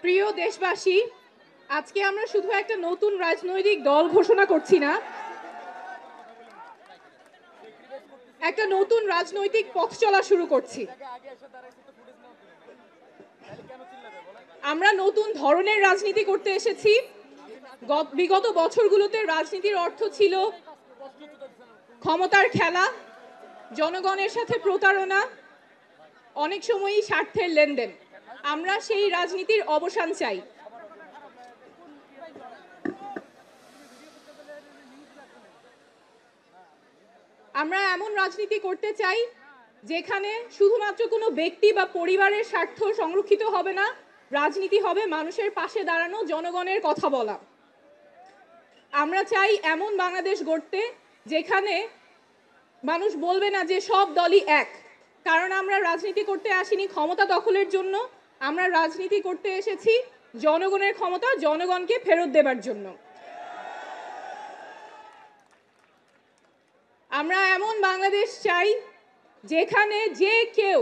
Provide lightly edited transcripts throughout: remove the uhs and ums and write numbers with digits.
প্রিয় দেশবাসী, আজকে আমরা শুধু একটা নতুন রাজনৈতিক দল ঘোষণা করছি না, একটা নতুন রাজনৈতিক পথ চলা শুরু করছি। আমরা নতুন ধরনের রাজনীতি করতে এসেছি। বিগত বছরগুলোতে রাজনীতির অর্থ ছিল ক্ষমতার খেলা, জনগণের সাথে প্রতারণা, অনেক সময়ই স্বার্থের লেনদেন। আমরা সেই রাজনীতির অবসান চাই। আমরা এমন রাজনীতি করতে চাই যেখানে শুধুমাত্র কোনো ব্যক্তি বা পরিবারের স্বার্থ সংরক্ষিত হবে না, রাজনীতি হবে মানুষের পাশে দাঁড়ানো, জনগণের কথা বলা। আমরা চাই এমন বাংলাদেশ গড়তে যেখানে মানুষ বলবে না যে সব দলই এক, কারণ আমরা রাজনীতি করতে আসিনি ক্ষমতা দখলের জন্য। আমরা রাজনীতি করতে এসেছি জনগণের ক্ষমতা জনগণকে ফেরত দেবার জন্য। আমরা এমন বাংলাদেশ চাই যেখানে যে কেউ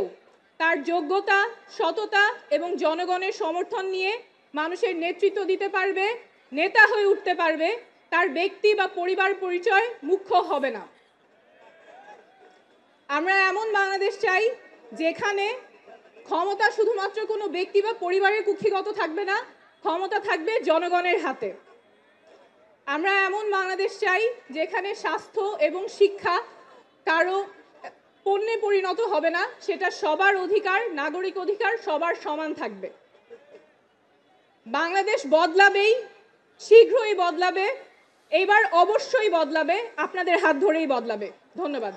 তার যোগ্যতা, সততা এবং জনগণের সমর্থন নিয়ে মানুষের নেতৃত্ব দিতে পারবে, নেতা হয়ে উঠতে পারবে, তার ব্যক্তি বা পরিবার পরিচয় মুখ্য হবে না। আমরা এমন বাংলাদেশ চাই যেখানে ক্ষমতা শুধুমাত্র কোনো ব্যক্তি বা পরিবারের কুক্ষিগত থাকবে না, ক্ষমতা থাকবে জনগণের হাতে। আমরা এমন বাংলাদেশ চাই যেখানে স্বাস্থ্য এবং শিক্ষা কারো পণ্যে পরিণত হবে না, সেটা সবার অধিকার, নাগরিক অধিকার, সবার সমান থাকবে। বাংলাদেশ বদলাবেই, শীঘ্রই বদলাবে, এবার অবশ্যই বদলাবে, আপনাদের হাত ধরেই বদলাবে। ধন্যবাদ।